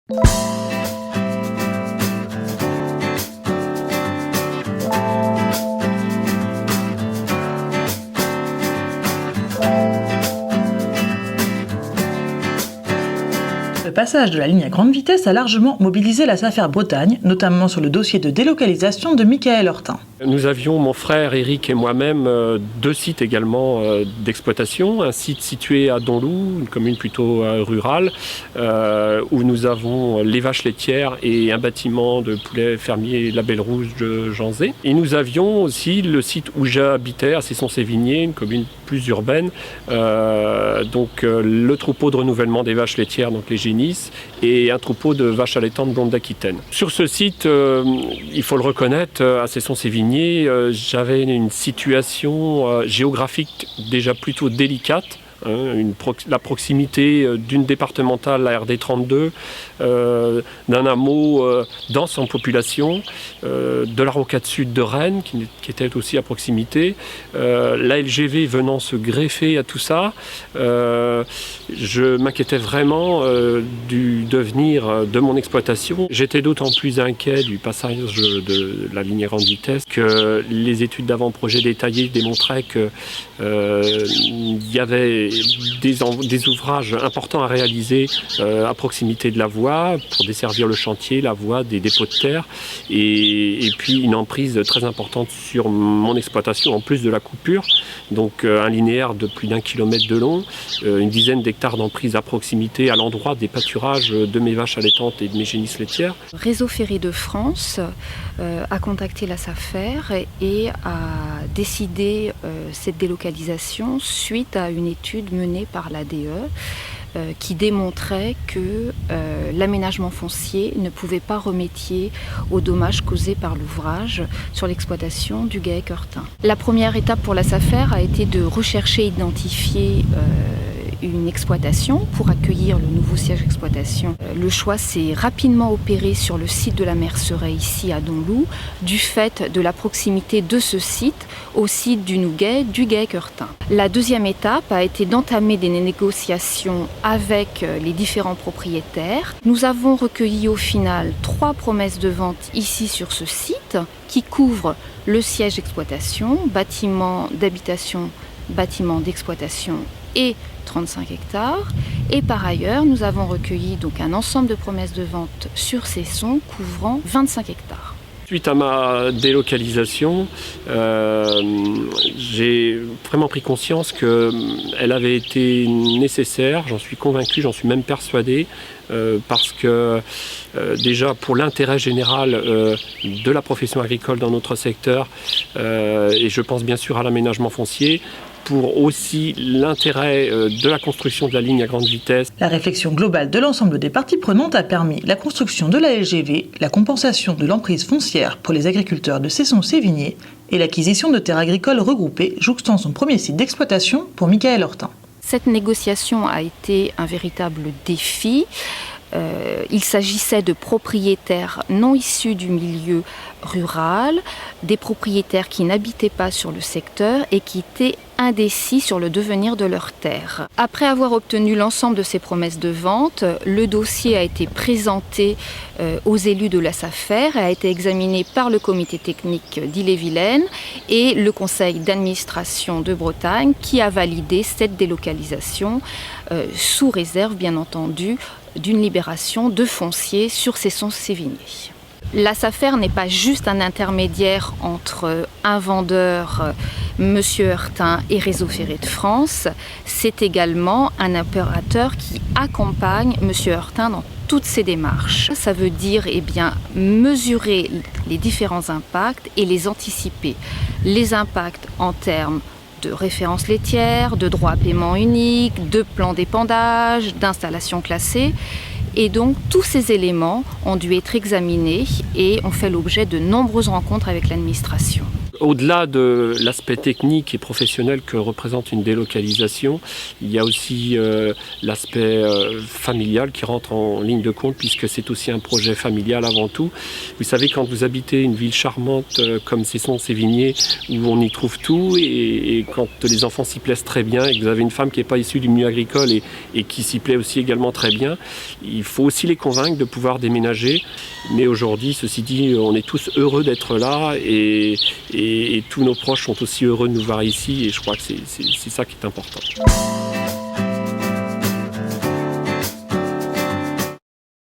Le passage de la ligne à grande vitesse a largement mobilisé la SAFER Bretagne, notamment sur le dossier de délocalisation de Michaël Hortin. Nous avions, mon frère Eric et moi-même, deux sites également d'exploitation. Un site situé à Donlou, une commune plutôt rurale, où nous avons les vaches laitières et un bâtiment de poulet fermier Label Rouge de Janzé. Et nous avions aussi le site où j'habitais, à Cesson-Sévigné, une commune plus urbaine. Le troupeau de renouvellement des vaches laitières, donc les génisses, et un troupeau de vaches allaitantes blondes d'Aquitaine. Sur ce site, il faut le reconnaître, à Cesson-Sévigné, j'avais une situation géographique déjà plutôt délicate. La proximité d'une départementale, la RD 32, d'un hameau dense en population, de la rocade sud de Rennes, qui était aussi à proximité, la LGV venant se greffer à tout ça. Je m'inquiétais vraiment du devenir de mon exploitation. J'étais d'autant plus inquiet du passage de la ligne à grande vitesse que les études d'avant-projet détaillées démontraient qu'il y avait des ouvrages importants à réaliser à proximité de la voie pour desservir le chantier, la voie, des dépôts de terre et puis une emprise très importante sur mon exploitation en plus de la coupure. Donc un linéaire de plus d'1 kilomètre de long, une dizaine d'hectares d'emprise à proximité à l'endroit des pâturages de mes vaches allaitantes et de mes génisses laitières. Réseau Ferré de France a contacté la SAFER et a décidé cette délocalisation suite à une étude menée par l'ADE qui démontrait que l'aménagement foncier ne pouvait pas remédier aux dommages causés par l'ouvrage sur l'exploitation du GAEC Hortin. La première étape pour la SAFER a été de rechercher et identifier une exploitation pour accueillir le nouveau siège d'exploitation. Le choix s'est rapidement opéré sur le site de la Merceraie, ici à Donlou, du fait de la proximité de ce site au site du Nouguet, du GAEC Hortin. La deuxième étape a été d'entamer des négociations avec les différents propriétaires. Nous avons recueilli au final 3 promesses de vente ici sur ce site qui couvrent le siège d'exploitation, bâtiment d'habitation, bâtiment d'exploitation et 35 hectares. Et par ailleurs, nous avons recueilli donc un ensemble de promesses de vente sur Cesson couvrant 25 hectares. Suite à ma délocalisation, j'ai vraiment pris conscience qu'elle avait été nécessaire, j'en suis convaincu, j'en suis même persuadé, parce que déjà pour l'intérêt général de la profession agricole dans notre secteur, et je pense bien sûr à l'aménagement foncier, pour aussi l'intérêt de la construction de la ligne à grande vitesse. La réflexion globale de l'ensemble des parties prenantes a permis la construction de la LGV, la compensation de l'emprise foncière pour les agriculteurs de Cesson-Sévigné et l'acquisition de terres agricoles regroupées jouxtant son premier site d'exploitation pour Michaël Hortin. Cette négociation a été un véritable défi. Il s'agissait de propriétaires non issus du milieu rural, des propriétaires qui n'habitaient pas sur le secteur et qui étaient indécis sur le devenir de leurs terres. Après avoir obtenu l'ensemble de ces promesses de vente, le dossier a été présenté aux élus de la SAFER et a été examiné par le comité technique d'Ille-et-Vilaine et le conseil d'administration de Bretagne qui a validé cette délocalisation sous réserve bien entendu d'une libération de foncier sur Cesson-Sévigné. La SAFER n'est pas juste un intermédiaire entre un vendeur, Monsieur Hortin, et Réseau Ferré de France. C'est également un opérateur qui accompagne Monsieur Hortin dans toutes ses démarches. Ça veut dire mesurer les différents impacts et les anticiper. Les impacts en termes de référence laitière, de droit à paiement unique, de plan d'épandage, d'installation classée. Et donc tous ces éléments ont dû être examinés et ont fait l'objet de nombreuses rencontres avec l'administration. Au-delà de l'aspect technique et professionnel que représente une délocalisation, il y a aussi l'aspect familial qui rentre en ligne de compte puisque c'est aussi un projet familial avant tout. Vous savez, quand vous habitez une ville charmante comme Cesson-Sévigné où on y trouve tout et quand les enfants s'y plaisent très bien et que vous avez une femme qui n'est pas issue du milieu agricole et qui s'y plaît aussi également très bien, il faut aussi les convaincre de pouvoir déménager. Mais aujourd'hui, ceci dit, on est tous heureux d'être là et tous nos proches sont aussi heureux de nous voir ici et je crois que c'est ça qui est important.